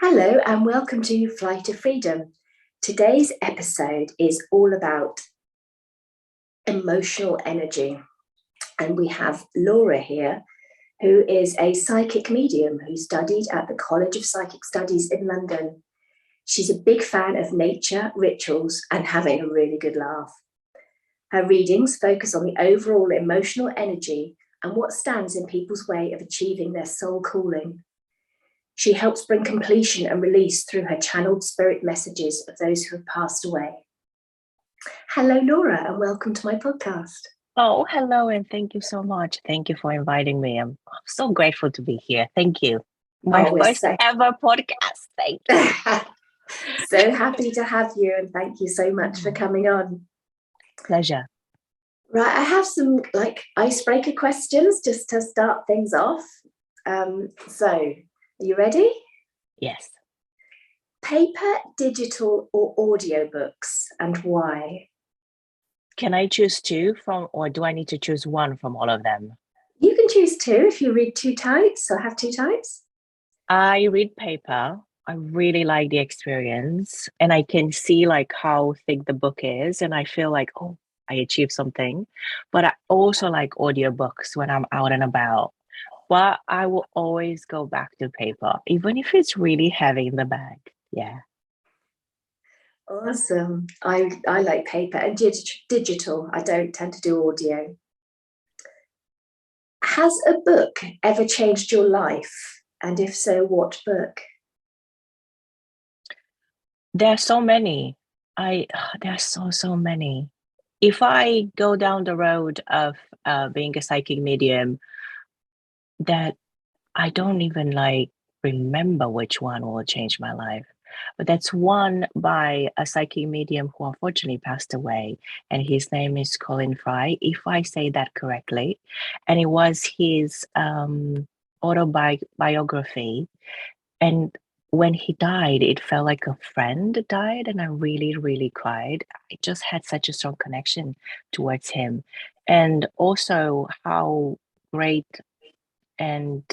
Hello and welcome to Fly to Freedom. Today's episode is all about emotional energy. And we have Laura here, who is a psychic medium who studied at the College of Psychic Studies in London. She's a big fan of nature, rituals, and having a really good laugh. Her readings focus on the overall emotional energy and what stands in people's way of achieving their soul calling. She helps bring completion and release through her channeled spirit messages of those who have passed away. Hello, Laura, and welcome to my podcast. Oh, hello, and thank you so much. Thank you for inviting me. I'm so grateful to be here. Thank you. My first ever podcast. Thank you. So happy to have you, and thank you so much for coming on. Pleasure. Right, I have some icebreaker questions just to start things off. So, are you ready? Yes. Paper, digital, or audiobooks, and why? Can I choose two from, or do I need to choose one from all of them? You can choose two if you read two types or have two types. I read paper. I really like the experience, and I can see how thick the book is, and I feel like, oh, I achieved something. But I also like audiobooks when I'm out and about. But I will always go back to paper, even if it's really heavy in the bag. Yeah. Awesome. I like paper and digital. I don't tend to do audio. Has a book ever changed your life? And if so, what book? There are so many. There's so many. If I go down the road of being a psychic medium, that I don't even remember which one will change my life. But that's one by a psychic medium who unfortunately passed away, and his name is Colin Fry, if I say that correctly. And it was his autobiography. And when he died, it felt like a friend died, and I really, really cried. I just had such a strong connection towards him. And also how great and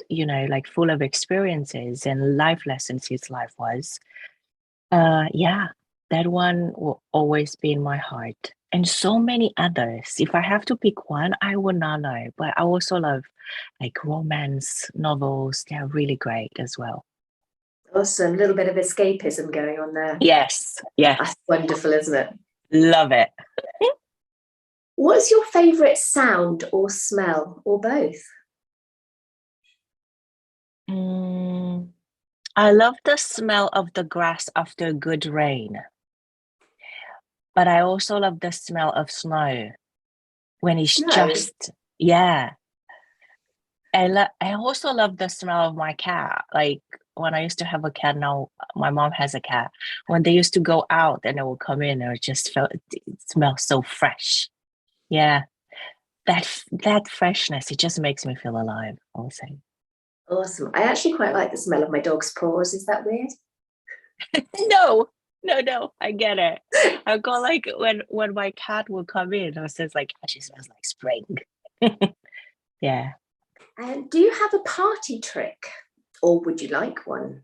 full of experiences and life lessons his life was. Yeah, that one will always be in my heart, and so many others. If I have to pick one, I would not know, but I also love romance novels. They're really great as well. Awesome. A little bit of escapism going on there. Yes. That's wonderful, isn't it? Love it. What's your favorite sound or smell, or both? I love the smell of the grass after a good rain, but I also love the smell of snow when it's just, yeah. I also love the smell of my cat. When I used to have a cat, now my mom has a cat. When they used to go out and it will come in, it smells so fresh. Yeah, that freshness, it just makes me feel alive, I would say. Awesome. I actually quite like the smell of my dog's paws. Is that weird? No, I get it. I go when my cat will come in, I was just she smells like spring. Yeah. And do you have a party trick, or would you like one?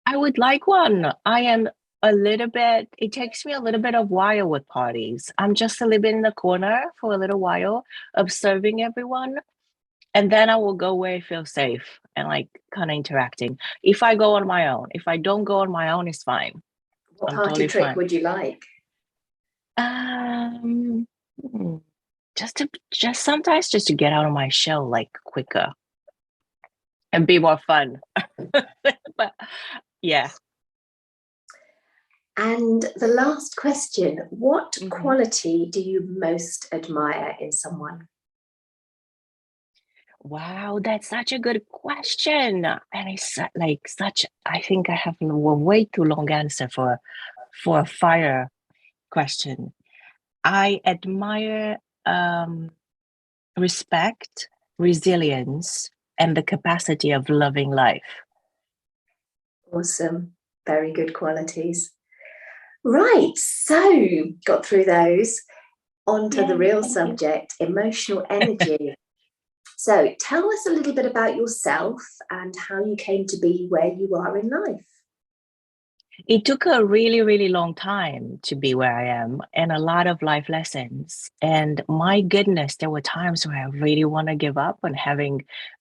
I would like one. I am it takes me a little bit of while with parties. I'm just a little bit in the corner for a little while, observing everyone. And then I will go where I feel safe and kind of interacting. If I go on my own, if I don't go on my own, it's fine. What party trick would you like? Just sometimes just to get out of my shell quicker and be more fun. But yeah. And the last question, what quality do you most admire in someone? Wow, that's such a good question. And it's I think I have a way too long answer for a fire question. I admire respect, resilience, and the capacity of loving life. Awesome. Very good qualities. Right, so got through those. On to the real subject, emotional energy. So tell us a little bit about yourself and how you came to be where you are in life. It took a really, really long time to be where I am and a lot of life lessons. And my goodness, there were times where I really want to give up on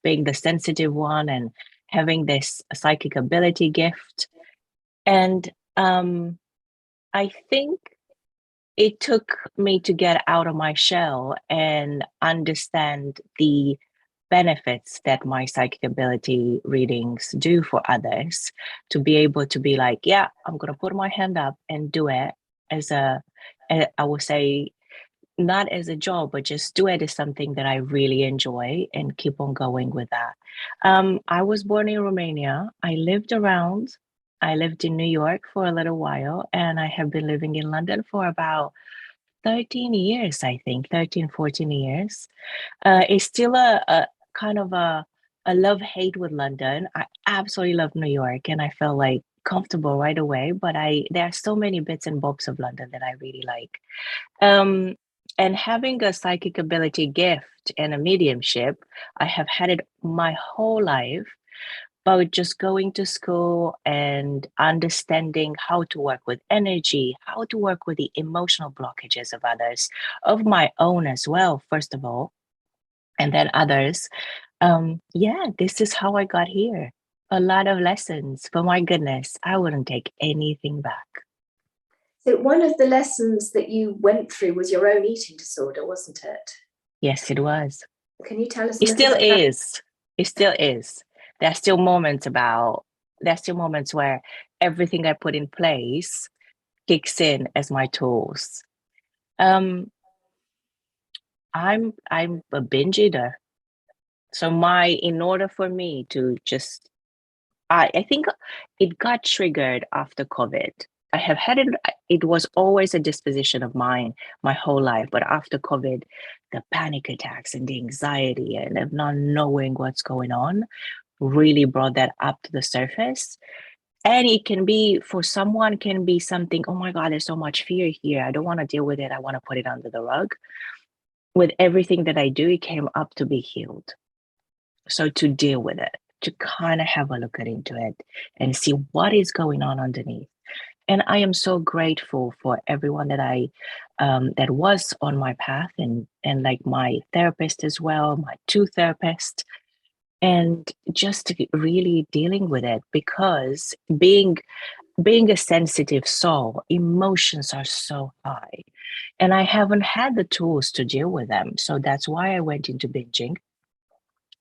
being the sensitive one and having this psychic ability gift. And I think it took me to get out of my shell and understand the benefits that my psychic ability readings do for others, to be able to be like, yeah, I'm going to put my hand up and do it as I would say, not as a job, but just do it as something that I really enjoy and keep on going with that. I was born in Romania. I lived in New York for a little while, and I have been living in London for about 13 years, I think, 13, 14 years. It's still a kind of a love-hate with London. I absolutely love New York and I felt like comfortable right away, but there are so many bits and bobs of London that I really like. Um, and having a psychic ability gift and a mediumship, I have had it my whole life, but just going to school and understanding how to work with energy, how to work with the emotional blockages of others, of my own as well, first of all, and then others. Yeah, this is how I got here. A lot of lessons, but my goodness, I wouldn't take anything back. So one of the lessons that you went through was your own eating disorder, wasn't it? Yes, it was. Can you tell us a It little still bit about? is. It still is. There's still moments about, there's still moments where everything I put in place kicks in as my tools. Um, I'm a binge eater. So in order for me to just I think it got triggered after COVID. I have had it, it was always a disposition of mine my whole life. But after COVID, the panic attacks and the anxiety and of not knowing what's going on really brought that up to the surface. And it can be, for someone, can be something, oh my God, there's so much fear here. I don't want to deal with it. I want to put it under the rug. With everything that I do, it came up to be healed. So to deal with it, to kind of have a look into it and see what is going on underneath. And I am so grateful for everyone that was on my path, and like my therapist as well, my two therapists, and just really dealing with it, because being a sensitive soul, emotions are so high, and I haven't had the tools to deal with them. So that's why I went into binging.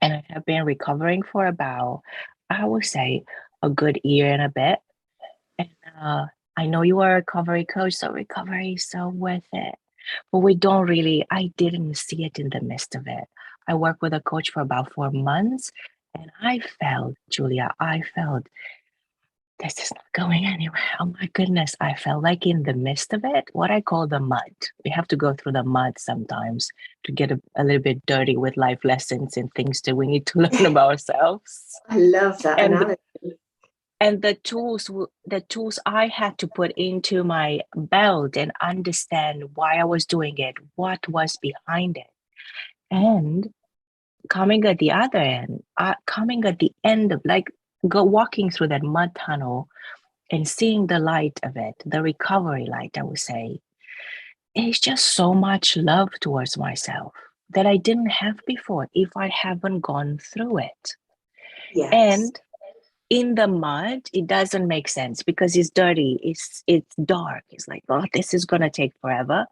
And I have been recovering for about, I would say, a good year and a bit. And I know you are a recovery coach, so recovery is so worth it. But I didn't see it in the midst of it. I worked with a coach for about 4 months, and Julia, I felt this is not going anywhere. Oh my goodness. I felt like in the midst of it, what I call the mud. We have to go through the mud sometimes to get a little bit dirty with life lessons and things that we need to learn about ourselves. I love that And analogy. and the tools I had to put into my belt and understand why I was doing it, what was behind it. And coming at the end of, like, walking through that mud tunnel and seeing the light of it, the recovery light, I would say, it's just so much love towards myself that I didn't have before if I haven't gone through it. Yes. And in the mud, it doesn't make sense because it's dirty, it's dark. It's like, oh, this is gonna take forever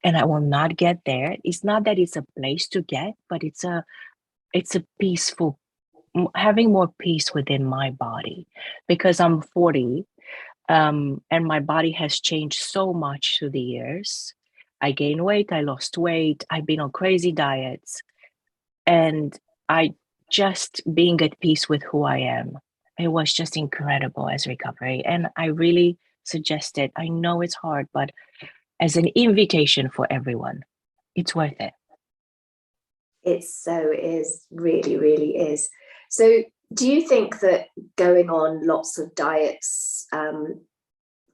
and I will not get there. It's not that it's a place to get, but it's a peaceful, having more peace within my body, because I'm 40. And my body has changed so much through the years. I gained weight, I lost weight, I've been on crazy diets, and I just being at peace with who I am. It was just incredible as recovery. And I really suggest it. I know it's hard, but as an invitation for everyone, it's worth it. It is really, really is. So do you think that going on lots of diets,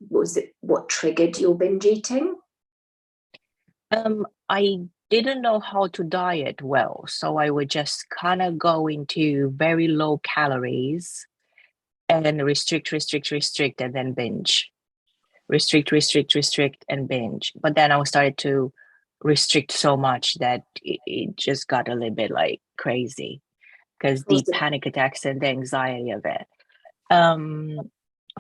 was it what triggered your binge eating? I didn't know how to diet well. So I would just kind of go into very low calories and restrict, and then binge. Restrict, and binge. But then I started to restrict so much that it just got a little bit like crazy because the Awesome. panic attacks and the anxiety of it. Um,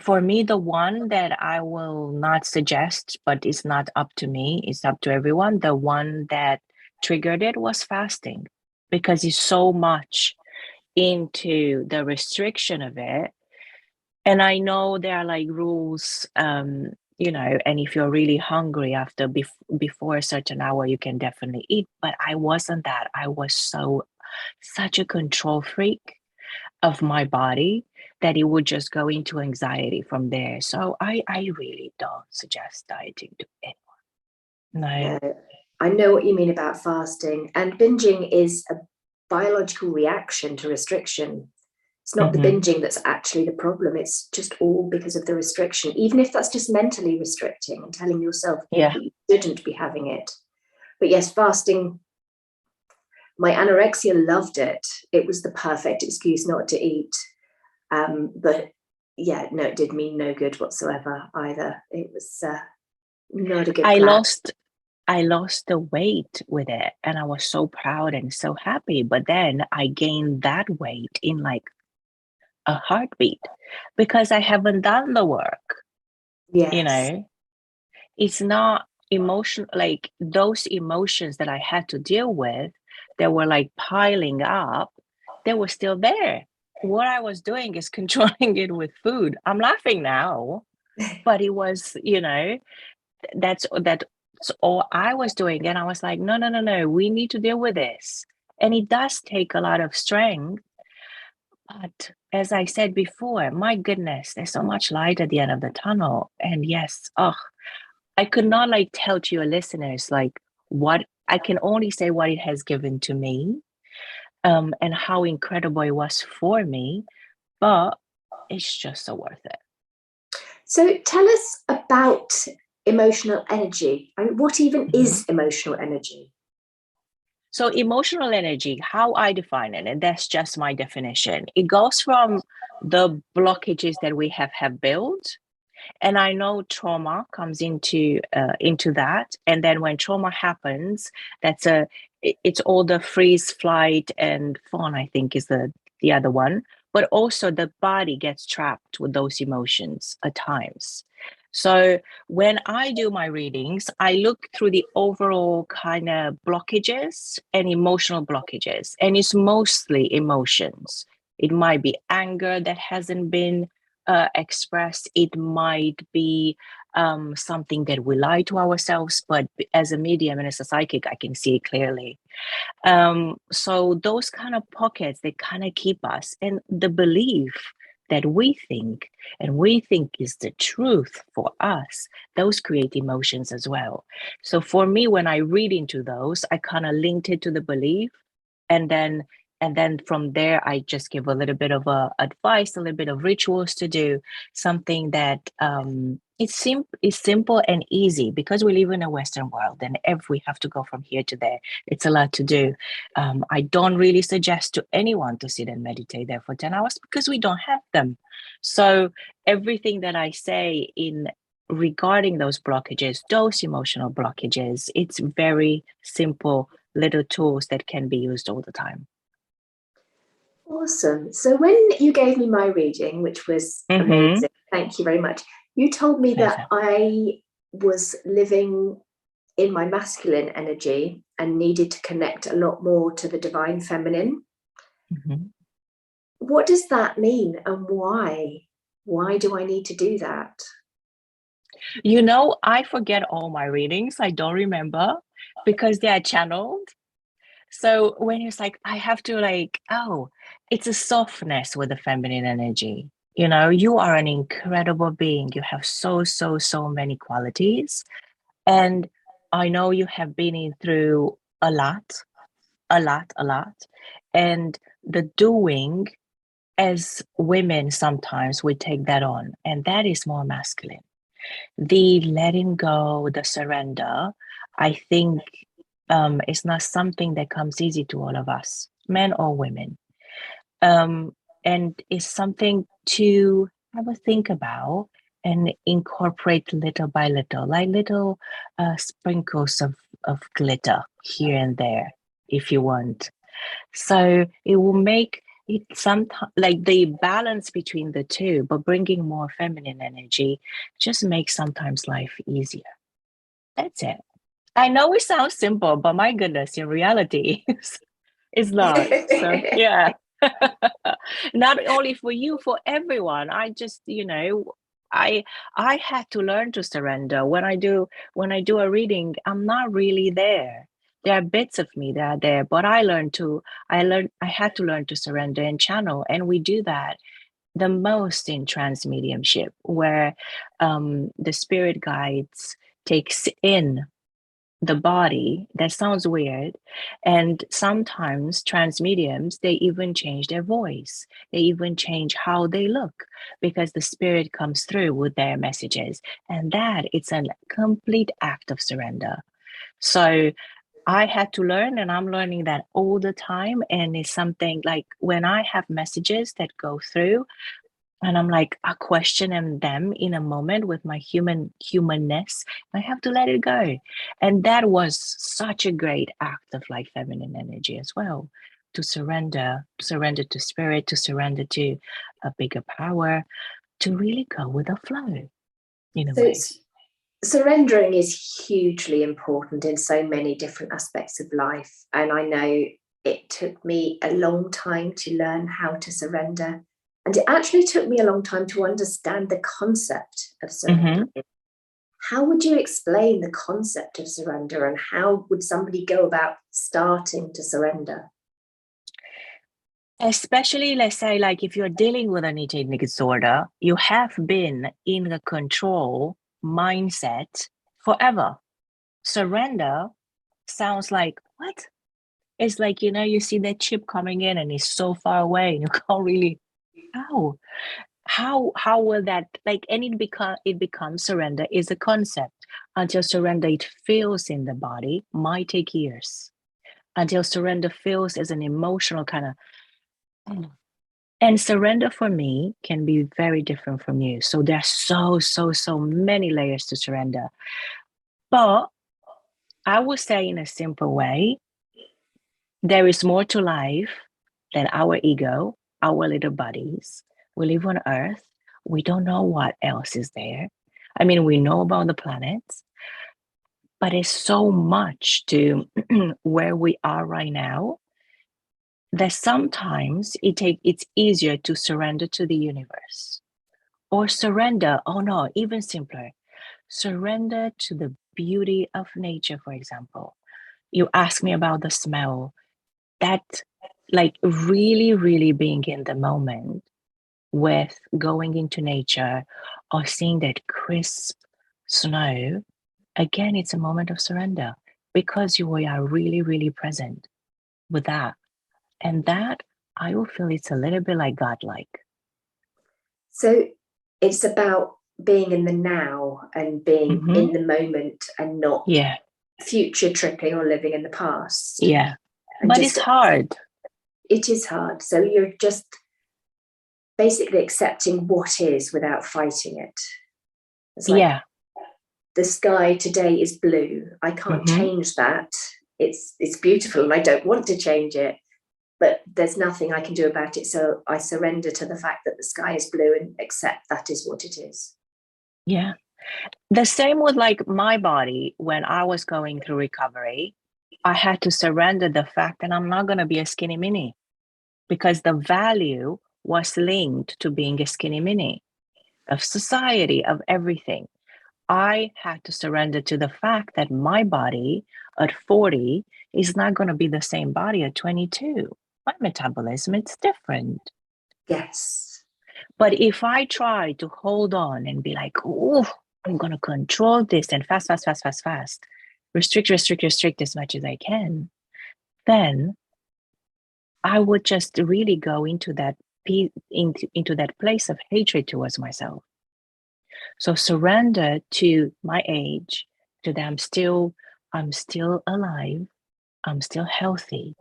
for me, the one that I will not suggest, but it's not up to me, it's up to everyone. The one that triggered it was fasting because it's so much into the restriction of it. And I know there are like rules, you know, and if you're really hungry after before a certain hour, you can definitely eat. But I wasn't that. I was such a control freak of my body that it would just go into anxiety from there. So I really don't suggest dieting to anyone. No. No, I know what you mean about fasting, and binging is a biological reaction to restriction. It's not the Mm-hmm. binging that's actually the problem. It's just all because of the restriction, even if that's just mentally restricting and telling yourself Yeah. that you shouldn't be having it. But yes, fasting, my anorexia loved it. It was the perfect excuse not to eat. But yeah, no, it did me no good whatsoever either. It was not a good I plan. lost I lost the weight with it and I was so proud and so happy. But then I gained that weight in like a heartbeat because I haven't done the work, you Yes. know. It's not emotion like those emotions that I had to deal with that were like piling up, they were still there. What I was doing is controlling it with food. I'm laughing now, but it was, you know, that's all I was doing. And I was like, no, no, no, no, we need to deal with this. And it does take a lot of strength. But as I said before, my goodness, there's so much light at the end of the tunnel. And yes, oh, I could not like tell to your listeners like what I can only say what it has given to me, and how incredible it was for me, but it's just so worth it. So tell us about emotional energy. I mean, what even Mhm. is emotional energy? So emotional energy, how I define it, and that's just my definition. It goes from the blockages that we have built. And I know trauma comes into that. And then when trauma happens, it's all the freeze, flight, and fawn, I think is the other one. But also the body gets trapped with those emotions at times. So when I do my readings, I look through the overall kind of blockages and emotional blockages, and it's mostly emotions. It might be anger that hasn't been expressed. It might be something that we lie to ourselves, but as a medium and as a psychic, I can see it clearly. So those kind of pockets, they kind of keep us, and the belief that we think is the truth for us, those create emotions as well. So for me, when I read into those, I kind of linked it to the belief, and then from there I just give a little bit of advice, a little bit of rituals to do, something that it's simple and easy because we live in a Western world, and if we have to go from here to there, it's a lot to do. I don't really suggest to anyone to sit and meditate there for 10 hours because we don't have them. So everything that I say in regarding those blockages, those emotional blockages, it's very simple little tools that can be used all the time. Awesome. So when you gave me my reading, which was Mm-hmm. amazing, thank you very much, you told me that Pleasure. I was living in my masculine energy and needed to connect a lot more to the divine feminine. Mm-hmm. What does that mean and why? Why do I need to do that? You know, I forget all my readings. I don't remember because they are channeled. So when it's like, I have to like, oh, it's a softness with the feminine energy. You know, you are an incredible being. You have so many qualities. And I know you have been in through a lot, a lot. And the doing, as women, sometimes we take that on, and that is more masculine. The letting go, the surrender, I think It's not something that comes easy to all of us, men or women. Um, and it's something to have a think about and incorporate little by little, like little sprinkles of glitter here and there, if you want. So it will make it sometimes like the balance between the two, but bringing more feminine energy just makes sometimes life easier. That's it. I know it sounds simple, but my goodness, in reality, it's not. So yeah. Not only for you, for everyone. I just, I I had to learn to surrender. When I do a reading, I'm not really there. There are bits of me that are there, but I had to learn to surrender and channel. And we do that the most in trance mediumship, where the spirit guides takes in the body. That sounds weird. And sometimes trans mediums, they even change their voice. They even change how they look because the spirit comes through with their messages. And that it's a complete act of surrender. So I had to learn, and I'm learning that all the time. And it's something like when I have messages that go through, and I'm like, I question them in a moment with my humanness. I have to let it go. And that was such a great act of like feminine energy as well. To surrender to spirit, to surrender to a bigger power, to really go with the flow in a So way. surrendering is hugely important in so many different aspects of life. And I know it took me a long time to learn how to surrender. And it actually took me a long time to understand the concept of surrender. Mm-hmm. How would you explain the concept of surrender, and how would somebody go about starting to surrender? Especially, let's say, like if you're dealing with an eating disorder, you have been in a control mindset forever. Surrender sounds like, what? It's like, you see that chip coming in and it's so far away and you can't really, how? How will that, like, and it becomes surrender is a concept. Until surrender it feels in the body might take years. Until surrender feels as an emotional kind of, and surrender for me can be very different from you. So there's so many layers to surrender. But I would say in a simple way, there is more to life than our ego, our little bodies. We live on Earth. We don't know what else is there. I mean, we know about the planets, but it's so much to where we are right now that sometimes it's easier to surrender to the universe or surrender. Oh no, even simpler. Surrender to the beauty of nature, for example. You ask me about the smell. That, like, really being in the moment with going into nature or seeing that crisp snow, again, it's a moment of surrender because you are really present with that. And that, I will feel it's a little bit like godlike. So it's about being in the now and being Mm-hmm. in the moment, and not Yeah, future tripping or living in the past. yeah. And But it's just, hard. it is hard. So you're just basically accepting what is without fighting it. It's like, Yeah. the sky today is blue. I can't Mm-hmm. change that. It's beautiful and I don't want to change it, but there's nothing I can do about it. So I surrender to the fact that the sky is blue and accept that is what it is. Yeah. The same with like my body when I was going through recovery. I had to surrender the fact that I'm not going to be a skinny mini because the value was linked to being a skinny mini of society, of everything. I had to surrender to the fact that my body at 40 is not going to be the same body at 22. My metabolism, it's different. Yes. But if I try to hold on and be like, oh, I'm going to control this and fast, restrict as much as I can, then I would just really go into into that place of hatred towards myself. So surrender to my age, to that I'm still alive. I'm still healthy,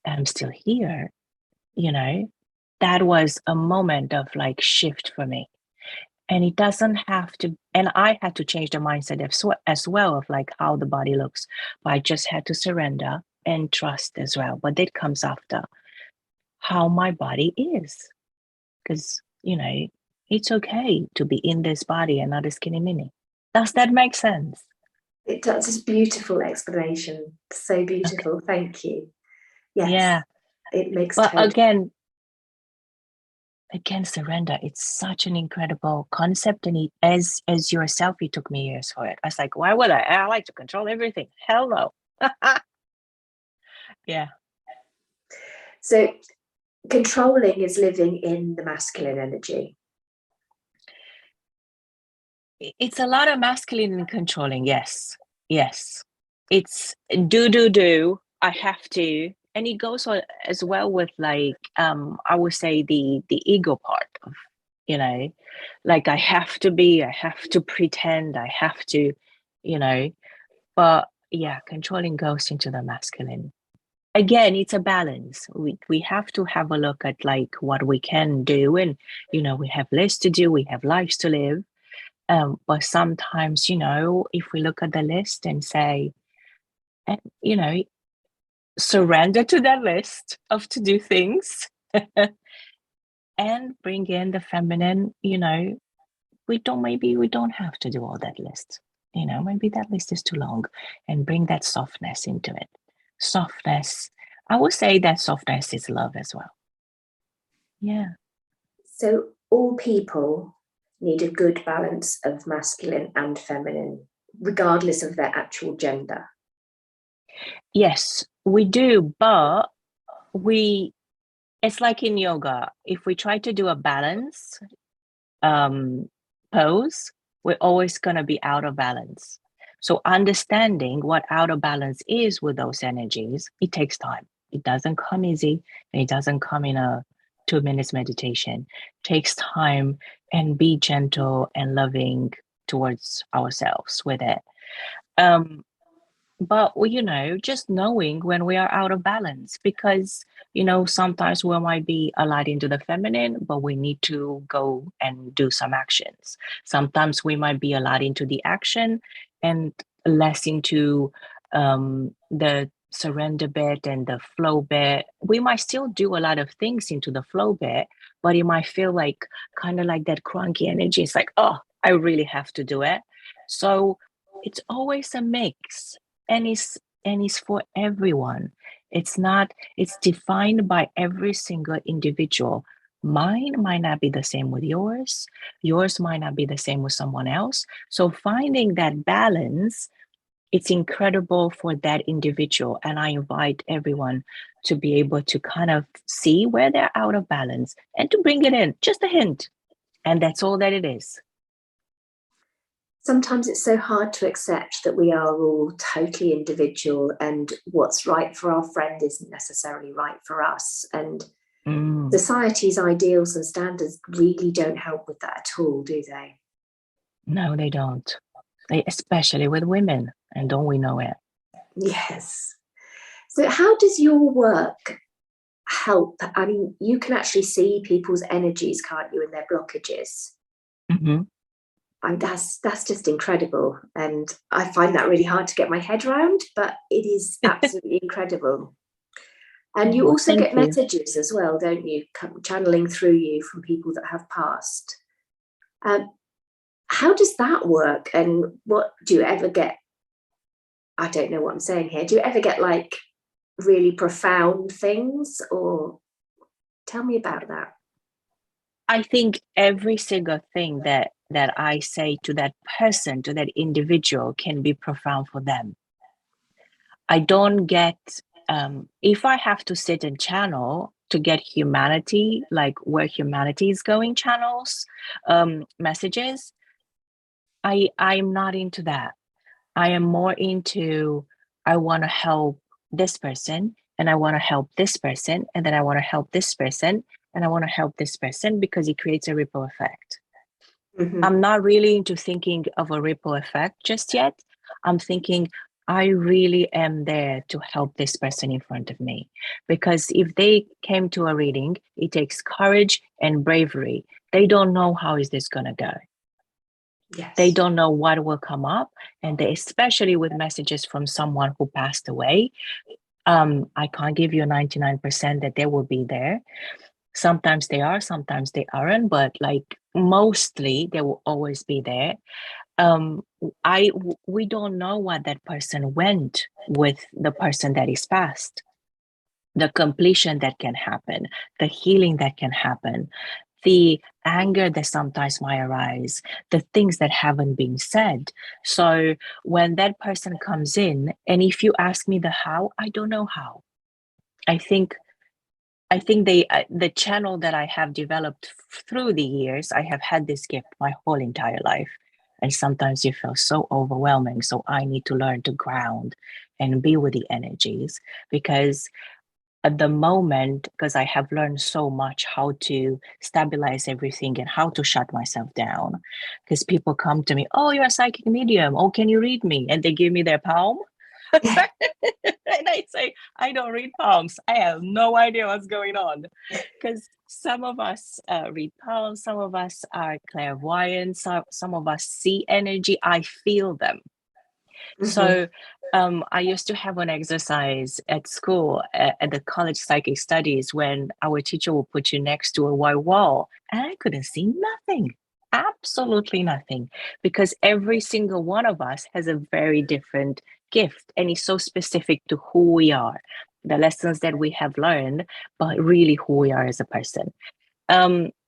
I'm still here, you know. That was a moment of like shift for me. And it doesn't have to, and I had to change the mindset as well of like how the body looks. But I just had to surrender and trust as well. But that comes after how my body is. Because, you know, it's okay to be in this body and not a skinny mini. Does that make sense? It does. It's a beautiful explanation. So Okay. beautiful. Thank you. Yes, Yeah. it makes But total. again, surrender. It's such an incredible concept. And as yourself, it took me years for it. I was like, why would I? I like to control everything. Hell no. Yeah. So controlling is living in the masculine energy. It's a lot of masculine and controlling. Yes. Yes. It's do. I have to. And it goes on as well with like, I would say the ego part of, you know, like I have to pretend, I have to, you know, but yeah, controlling goes into the masculine. Again, it's a balance. We have to have a look at like what we can do, and you know, we have lists to do, we have lives to live. But sometimes, you know, if we look at the list and say, you know, surrender to that list of to do things and bring in the feminine, you know, maybe we don't have to do all that list. You know, maybe that list is too long, and bring that softness into it. Softness. I would say that softness is love as well. Yeah. So all people need a good balance of masculine and feminine, regardless of their actual gender. Yes, we do, but it's like in yoga. If we try to do a balance pose, we're always going to be out of balance. So understanding what out of balance is with those energies, it takes time. It doesn't come easy, and it doesn't come in a 2 minutes meditation. It takes time, and be gentle and loving towards ourselves with it. Um, but you know, just knowing when we are out of balance, because you know, sometimes we might be a lot into the feminine, but we need to go and do some actions. Sometimes we might be a lot into the action and less into the surrender bit and the flow bit. We might still do a lot of things into the flow bit, but it might feel like kind of like that cranky energy. It's like, oh, I really have to do it. So it's always a mix, and it's for everyone. It's defined by every single individual. Mine might not be the same with yours might not be the same with someone else. So finding that balance, it's incredible for that individual, and I invite everyone to be able to kind of see where they're out of balance and to bring it in, just a hint, and that's all that it is. Sometimes it's so hard to accept that we are all totally individual, and what's right for our friend isn't necessarily right for us. And society's ideals and standards really don't help with that at all, do they? No, they don't. Especially with women, and don't we know it? Yes. So how does your work help? I mean, you can actually see people's energies, can't you, and their blockages. Mm-hmm. And that's just incredible. And I find that really hard to get my head around, but it is absolutely incredible. And you Oh, also thank get you. messages as well, don't you, channeling through you from people that have passed. How does that work? And what do you ever get? I don't know what I'm saying here. Do you ever get like really profound things, or tell me about that? I think every single thing that I say to that person, to that individual, can be profound for them. I don't get if I have to sit and channel to get humanity, like where humanity is going, channels, messages. I'm not into that. I am more into, I want to help this person, and I want to help this person, and then I want to help this person, and I want to help this person, because it creates a ripple effect. Mm-hmm. I'm not really into thinking of a ripple effect just yet. I'm thinking, I really am there to help this person in front of me. Because if they came to a reading, it takes courage and bravery. They don't know how is this going to go. Yes. They don't know what will come up. And they, especially with messages from someone who passed away, I can't give you 99% that they will be there. Sometimes they are, sometimes they aren't, but like mostly they will always be there. We don't know what that person went with the person that is passed, the completion that can happen, the healing that can happen, the anger that sometimes might arise, the things that haven't been said. So when that person comes in, and if you ask me the how, I don't know how. I think the channel that I have developed through the years, I have had this gift my whole entire life. And sometimes you feel so overwhelming. So I need to learn to ground and be with the energies, because at the moment, because I have learned so much how to stabilize everything and how to shut myself down. Because people come to me, oh, you're a psychic medium. Oh, can you read me? And they give me their palm. And I say, I don't read palms. I have no idea what's going on. Because some of us read palms, some of us are clairvoyant, some of us see energy. I feel them. Mm-hmm. So I used to have an exercise at school, at the college psychic studies, when our teacher will put you next to a white wall, and I couldn't see nothing. Absolutely nothing, because every single one of us has a very different gift, and it's so specific to who we are, the lessons that we have learned, but really who we are as a person.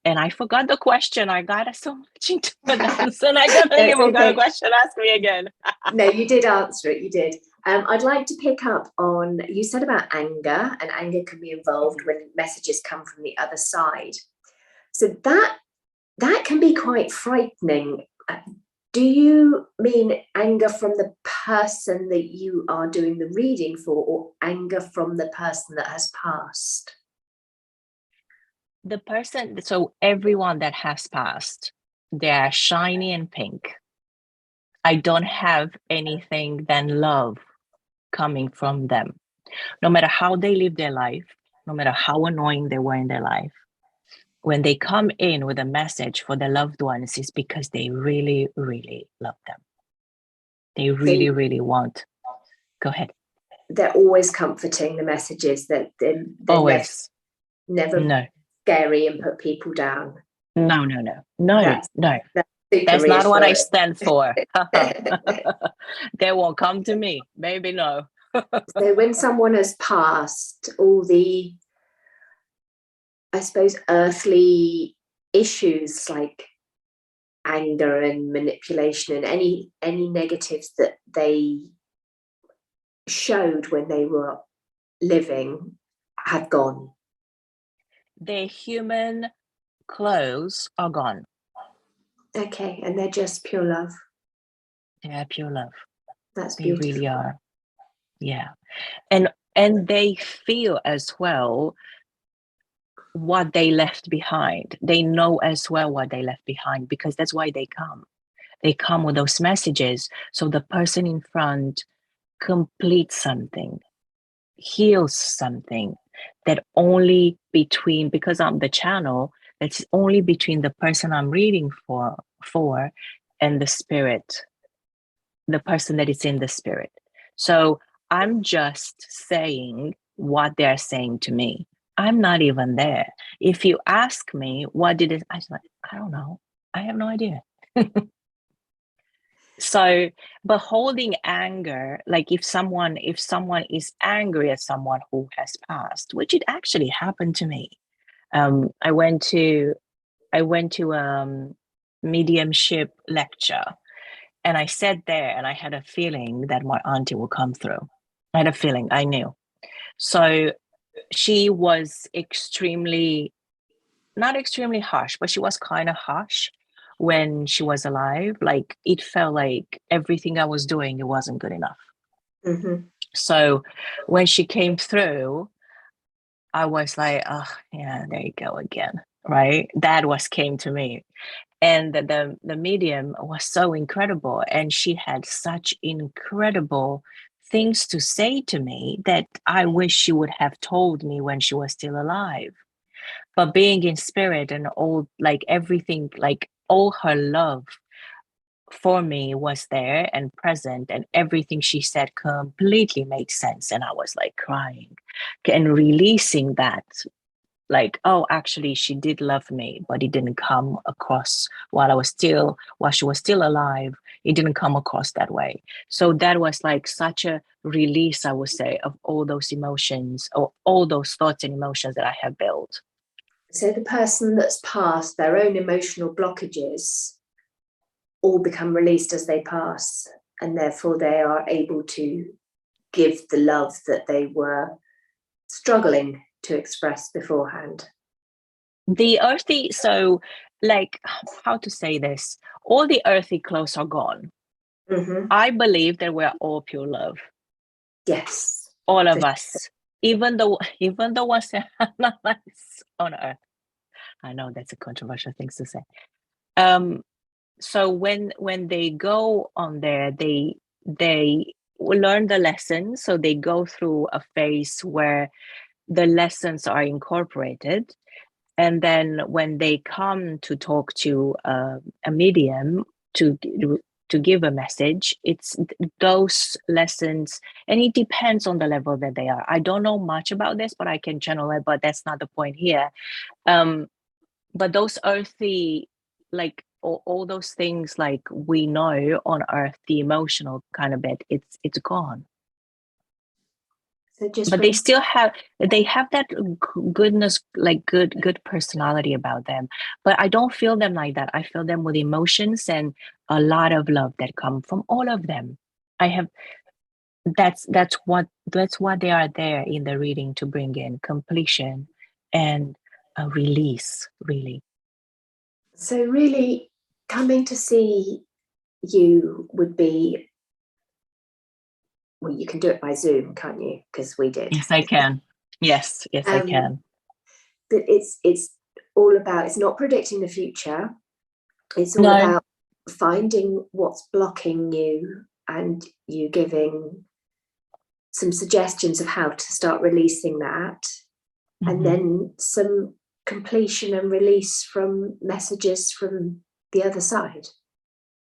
And I forgot the question. I got so much into the dance, and I got a question. Ask me again. No, you did answer it. You did. I'd like to pick up on, you said about anger, and anger can be involved when messages come from the other side. So that can be quite frightening. Do you mean anger from the person that you are doing the reading for, or anger from the person that has passed? The person, so everyone that has passed, they're shiny and pink. I don't have anything than love coming from them. No matter how they live their life, no matter how annoying they were in their life, when they come in with a message for their loved ones, it's because they really, really love them. They really, really want. Go ahead. They're always comforting, the messages that they're always never scary and put people down. No. That's not what I stand for. They won't come to me. Maybe no. So when someone has passed, all the, I suppose, earthly issues like anger and manipulation and any negatives that they showed when they were living have gone. Their human clothes are gone. Okay, and they're just pure love. They're pure love. That's they beautiful. Really are. Yeah. And they feel as well what they left behind. They know as well what they left behind, because that's why they come. They come with those messages. So the person in front completes something, heals something that only between, because I'm the channel, that's only between the person I'm reading for and the spirit, the person that is in the spirit. So I'm just saying what they're saying to me. I'm not even there. If you ask me, what did it, I was like, I don't know. I have no idea. So, but holding anger, like if someone is angry at someone who has passed, which it actually happened to me. I went to mediumship lecture, and I sat there and I had a feeling that my auntie will come through. I had a feeling, I knew. So she was not extremely harsh, but she was kind of harsh when she was alive. Like it felt like everything I was doing, it wasn't good enough. Mm-hmm. So when she came through, I was like, oh yeah, there you go again. Right? That came to me. And the medium was so incredible, and she had such incredible things to say to me that I wish she would have told me when she was still alive. But being in spirit and all, like everything, like all her love for me was there and present, and everything she said completely made sense. And I was like crying and releasing that, like, oh, actually she did love me, but it didn't come across while she was still alive. It didn't come across that way. So that was like such a release, I would say, of all those emotions or all those thoughts and emotions that I have built. So the person that's passed, their own emotional blockages all become released as they pass, and therefore they are able to give the love that they were struggling to express beforehand. The earthy, so like, how to say this, all the earthy clothes are gone. Mm-hmm. I believe that we're all pure love. Yes. All of us. Even the ones that are not nice on earth. I know that's a controversial thing to say. So when they go on there, they will learn the lessons. So they go through a phase where the lessons are incorporated, and then when they come to talk to a medium to give a message, it's those lessons, and it depends on the level that they are. I don't know much about this, but I can channel it, but that's not the point here. But those earthy, like all those things, like we know on earth, the emotional kind of bit, it's gone. So just But they have that goodness, like good personality about them. But I don't feel them like that. I feel them with emotions and a lot of love that come from all of them. I have that's what they are there in the reading, to bring in completion and a release, really. So really coming to see you would be, well, you can do it by Zoom, can't you? Because we did. Yes, I can. Yes, I can. But it's all about, it's not predicting the future. It's all No. about finding what's blocking you and you giving some suggestions of how to start releasing that. Mm-hmm. And then some completion and release from messages from the other side.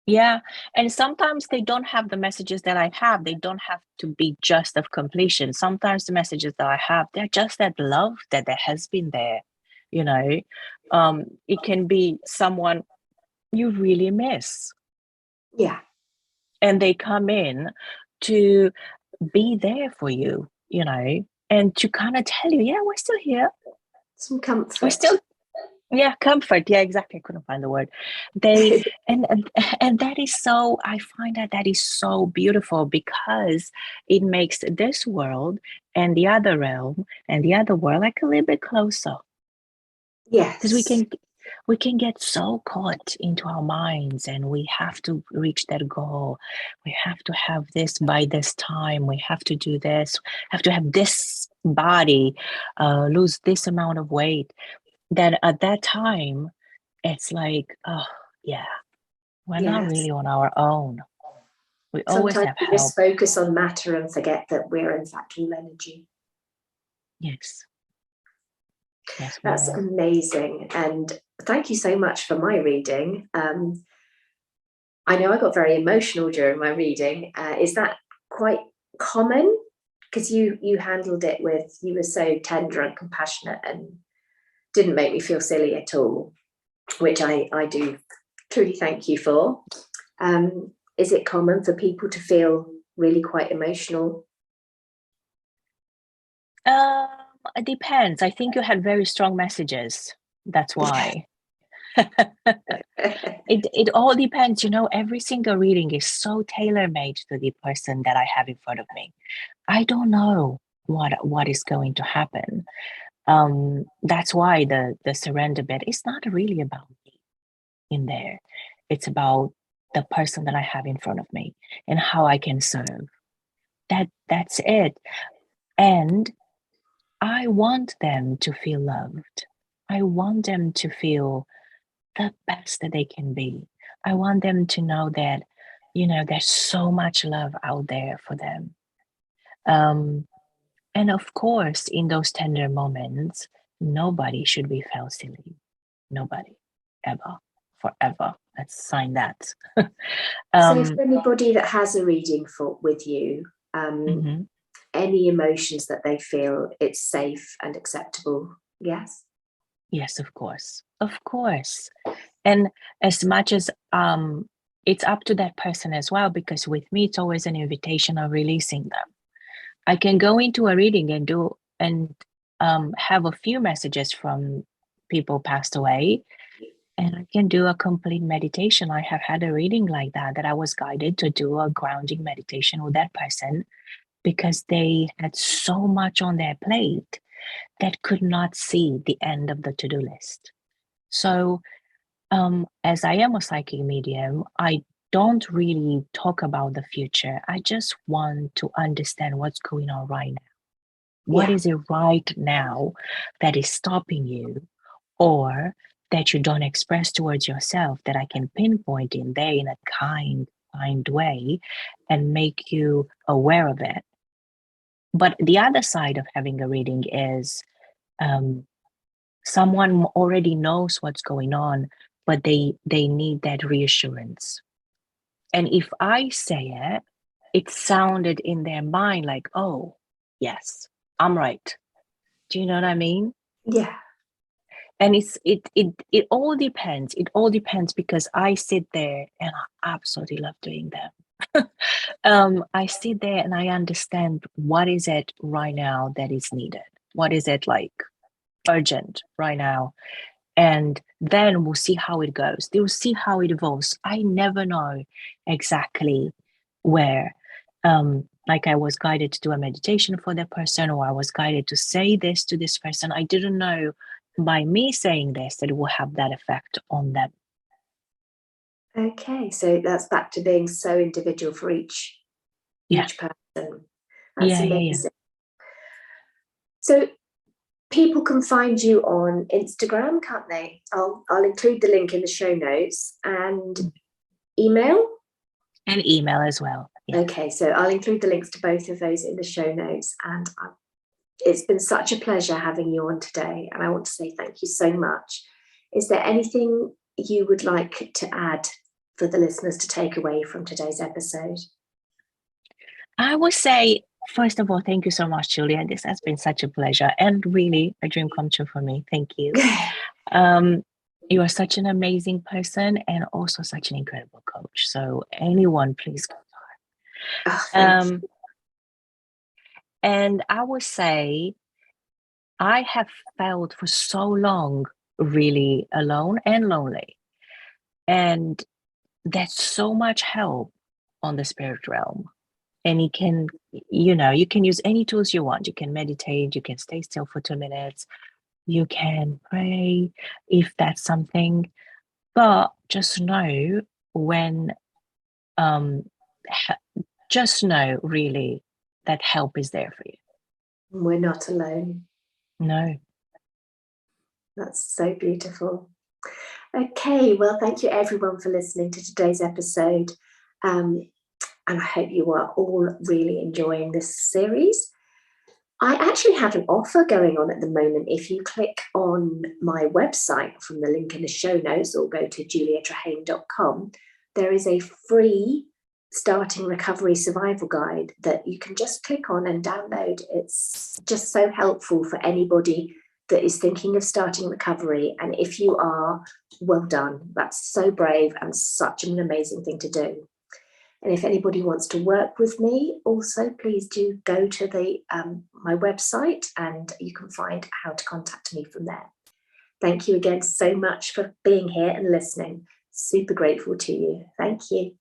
Yeah. And sometimes they don't have the messages that I have. They don't have to be just of completion. Sometimes the messages that I have, they're just that love that has been there. You know, it can be someone you really miss. Yeah. And they come in to be there for you, you know, and to kind of tell you, yeah, we're still here. Some comfort. We're still, yeah, comfort. Yeah, exactly. I couldn't find the word. They and that is so, I find that is so beautiful, because it makes this world and the other realm and the other world like a little bit closer. Yes. Because we can get so caught into our minds, and we have to reach that goal. We have to have this by this time. We have to do this. Have to have this body, lose this amount of weight. That at that time, it's like, oh yeah, we're not really on our own. We always Sometimes have we help. just focus on matter and forget that we're in fact all energy. Yes. Yes, That's amazing. And thank you so much for my reading. I know I got very emotional during my reading. Is that quite common? Because you handled it with, you were so tender and compassionate and didn't make me feel silly at all, which I do truly thank you for. Is it common for people to feel really quite emotional? It depends. I think you had very strong messages. That's why. It all depends. You know, every single reading is so tailor-made to the person that I have in front of me. I don't know what is going to happen. That's why the surrender bit is not really about me in there. It's about the person that I have in front of me and how I can serve. That's it. And I want them to feel loved. I want them to feel the best that they can be. I want them to know that, you know, there's so much love out there for them. And of course, in those tender moments, nobody should be felt silly. Nobody, ever, forever. Let's sign that. So um, for anybody that has a reading with you, mhm. any emotions that they feel it's safe and acceptable, yes? Yes, of course. Of course. And as much as it's up to that person as well, because with me, it's always an invitation of releasing them. I can go into a reading and have a few messages from people passed away, and I can do a complete meditation. I have had a reading like that I was guided to do a grounding meditation with that person because they had so much on their plate that could not see the end of the to-do list. So, as I am a psychic medium, I don't really talk about the future. I just want to understand what's going on right now. What Yeah. is it right now that is stopping you or that you don't express towards yourself that I can pinpoint in there in a kind way and make you aware of it? But the other side of having a reading is um, someone already knows what's going on, but they need that reassurance. And if I say it, it sounded in their mind like, oh, yes, I'm right. Do you know what I mean? Yeah. And it all depends. It all depends because I sit there and I absolutely love doing them. I sit there and I understand what is it right now that is needed. What is it like urgent right now? And then we'll see how it goes. They'll see how it evolves. I never know exactly where. Like I was guided to do a meditation for that person, or I was guided to say this to this person. I didn't know by me saying this that it will have that effect on them. Okay, so that's back to being so individual for each Yeah, person. That's yeah. amazing. So people can find you on Instagram, can't they? I'll include the link in the show notes and email. And email as well. Yeah. Okay, so I'll include the links to both of those in the show notes. And it's been such a pleasure having you on today. And I want to say thank you so much. Is there anything you would like to add for the listeners to take away from today's episode? I would say, first of all, thank you so much, Julia. This has been such a pleasure and really a dream come true for me. Thank you. You are such an amazing person and also such an incredible coach. So anyone, please go to Oh, her. thank you. And I would say I have felt for so long really alone and lonely. And there's so much help on the spirit realm. And you can use any tools you want. You can meditate, you can stay still for 2 minutes, you can pray if that's something. But just know when, just know really that help is there for you. We're not alone. No. That's so beautiful. Okay, well, thank you everyone for listening to today's episode. And I hope you are all really enjoying this series. I actually have an offer going on at the moment. If you click on my website from the link in the show notes or go to juliatrahane.com, there is a free starting recovery survival guide that you can just click on and download. It's just so helpful for anybody that is thinking of starting recovery. And if you are, well done. That's so brave and such an amazing thing to do. And if anybody wants to work with me, also please do go to the my website and you can find how to contact me from there. Thank you again so much for being here and listening. Super grateful to you. Thank you.